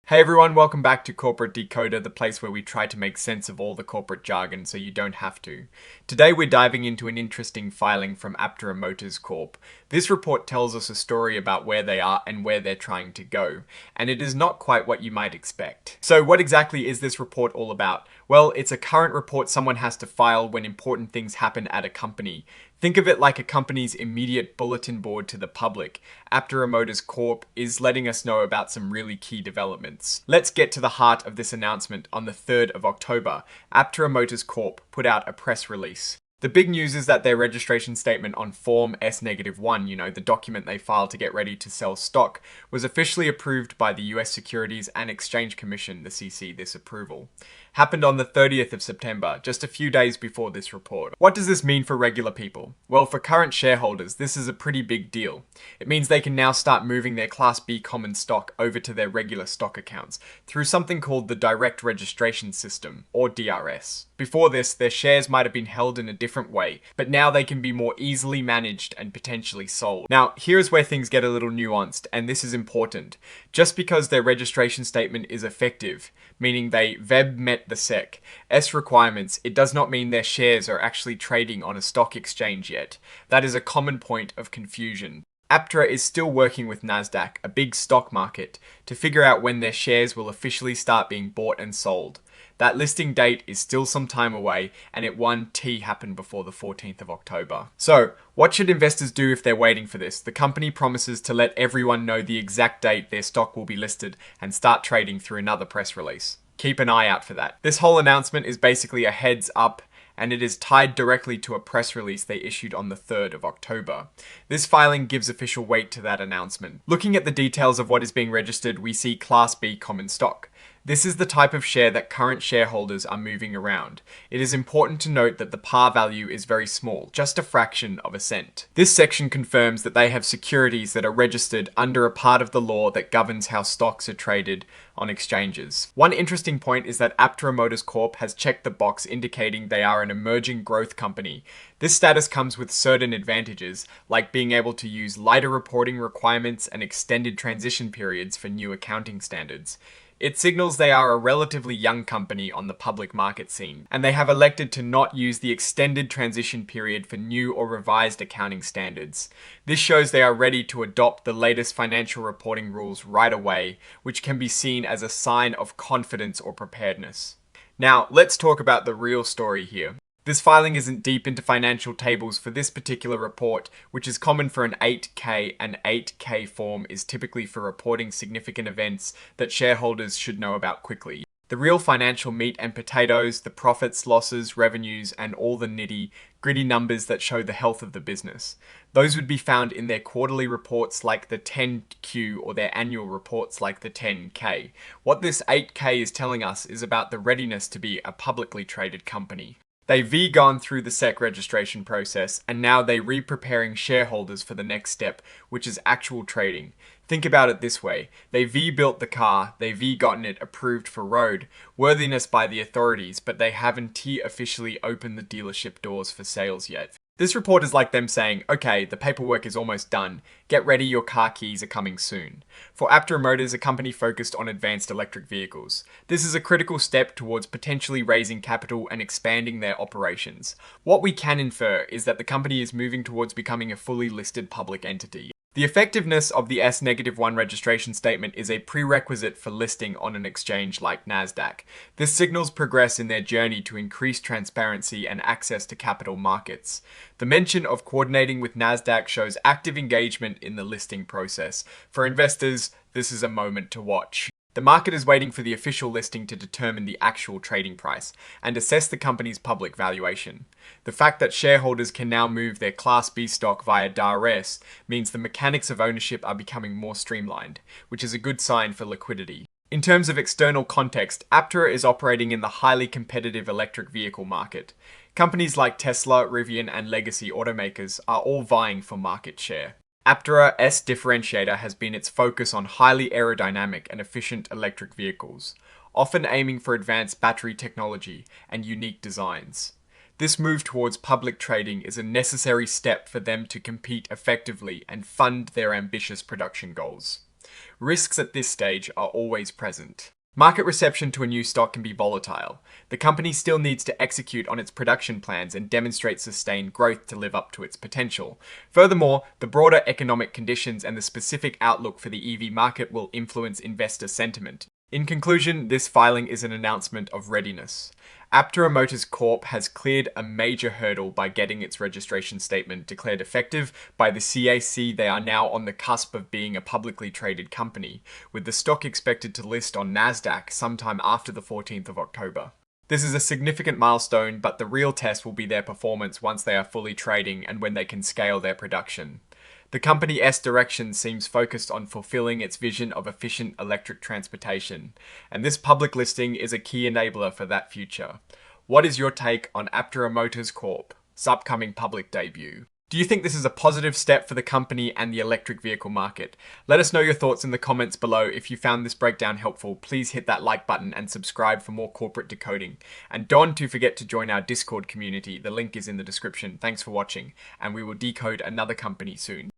Hey everyone, welcome back to Corporate Decoder, the place where we try to make sense of all the corporate jargon so you don't have to. Today we're diving into an interesting filing from Aptera Motors Corp. This report tells us a story about where they are and where they're trying to go, and it is not quite what you might expect. So what exactly is this report all about? Well, it's a current report someone has to file when important things happen at a company. Think of it like a company's immediate bulletin board to the public. Aptera Motors Corp is letting us know about some really key developments. Let's get to the heart of this announcement. On the 3rd of October, Aptera Motors Corp put out a press release. The big news is that their registration statement on Form S-1, the document they filed to get ready to sell stock, was officially approved by the US Securities and Exchange Commission, the CC, this approval. Happened on the 30th of September, just a few days before this report. What does this mean for regular people? Well, for current shareholders, this is a pretty big deal. It means they can now start moving their Class B common stock over to their regular stock accounts through something called the Direct Registration System, or DRS. Before this, their shares might have been held in a different way, but now they can be more easily managed and potentially sold. Now, here's where things get a little nuanced, and this is important. Just because their registration statement is effective, meaning they VEB met the SEC requirements, it does not mean their shares are actually trading on a stock exchange yet. That is a common point of confusion. Aptera is still working with Nasdaq, a big stock market, to figure out when their shares will officially start being bought and sold. That listing date is still some time away, and it won't happen before the 14th of October. So, what should investors do if they're waiting for this? The company promises to let everyone know the exact date their stock will be listed and start trading through another press release. Keep an eye out for that. This whole announcement is basically a heads up, and it is tied directly to a press release they issued on the 3rd of October. This filing gives official weight to that announcement. Looking at the details of what is being registered, we see Class B common stock. This is the type of share that current shareholders are moving around. It is important to note that the par value is very small, just a fraction of a cent. This section confirms that they have securities that are registered under a part of the law that governs how stocks are traded on exchanges. One interesting point is that Aptera Motors Corp has checked the box indicating they are an emerging growth company. This status comes with certain advantages, like being able to use lighter reporting requirements and extended transition periods for new accounting standards. It signals they are a relatively young company on the public market scene, and they have elected to not use the extended transition period for new or revised accounting standards. This shows they are ready to adopt the latest financial reporting rules right away, which can be seen as a sign of confidence or preparedness. Now, let's talk about the real story here. This filing isn't deep into financial tables for this particular report, which is common for an 8K. An 8K form is typically for reporting significant events that shareholders should know about quickly. The real financial meat and potatoes, the profits, losses, revenues, and all the nitty-gritty numbers that show the health of the business. Those would be found in their quarterly reports like the 10Q or their annual reports like the 10K. What this 8K is telling us is about the readiness to be a publicly traded company. They've gone through the SEC registration process, and now they're re-preparing shareholders for the next step, which is actual trading. Think about it this way. They've built the car, they've gotten it approved for road worthiness by the authorities, but they haven't officially opened the dealership doors for sales yet. This report is like them saying, okay, the paperwork is almost done. Get ready, your car keys are coming soon. For Aptera Motors, a company focused on advanced electric vehicles. This is a critical step towards potentially raising capital and expanding their operations. What we can infer is that the company is moving towards becoming a fully listed public entity. The effectiveness of the S-1 registration statement is a prerequisite for listing on an exchange like Nasdaq. This signals progress in their journey to increase transparency and access to capital markets. The mention of coordinating with Nasdaq shows active engagement in the listing process. For investors, this is a moment to watch. The market is waiting for the official listing to determine the actual trading price and assess the company's public valuation. The fact that shareholders can now move their Class B stock via DRS means the mechanics of ownership are becoming more streamlined, which is a good sign for liquidity. In terms of external context, Aptera is operating in the highly competitive electric vehicle market. Companies like Tesla, Rivian, and legacy automakers are all vying for market share. Aptera S differentiator has been its focus on highly aerodynamic and efficient electric vehicles, often aiming for advanced battery technology and unique designs. This move towards public trading is a necessary step for them to compete effectively and fund their ambitious production goals. Risks at this stage are always present. Market reception to a new stock can be volatile. The company still needs to execute on its production plans and demonstrate sustained growth to live up to its potential. Furthermore, the broader economic conditions and the specific outlook for the EV market will influence investor sentiment. In conclusion, this filing is an announcement of readiness. Aptera Motors Corp has cleared a major hurdle by getting its registration statement declared effective by the CAC. They are now on the cusp of being a publicly traded company, with the stock expected to list on Nasdaq sometime after the 14th of October. This is a significant milestone, but the real test will be their performance once they are fully trading and when they can scale their production. The company's direction seems focused on fulfilling its vision of efficient electric transportation, and this public listing is a key enabler for that future. What is your take on Aptera Motors Corp's upcoming public debut? Do you think this is a positive step for the company and the electric vehicle market? Let us know your thoughts in the comments below. If you found this breakdown helpful, please hit that like button and subscribe for more corporate decoding. And don't forget to join our Discord community. The link is in the description. Thanks for watching, and we will decode another company soon.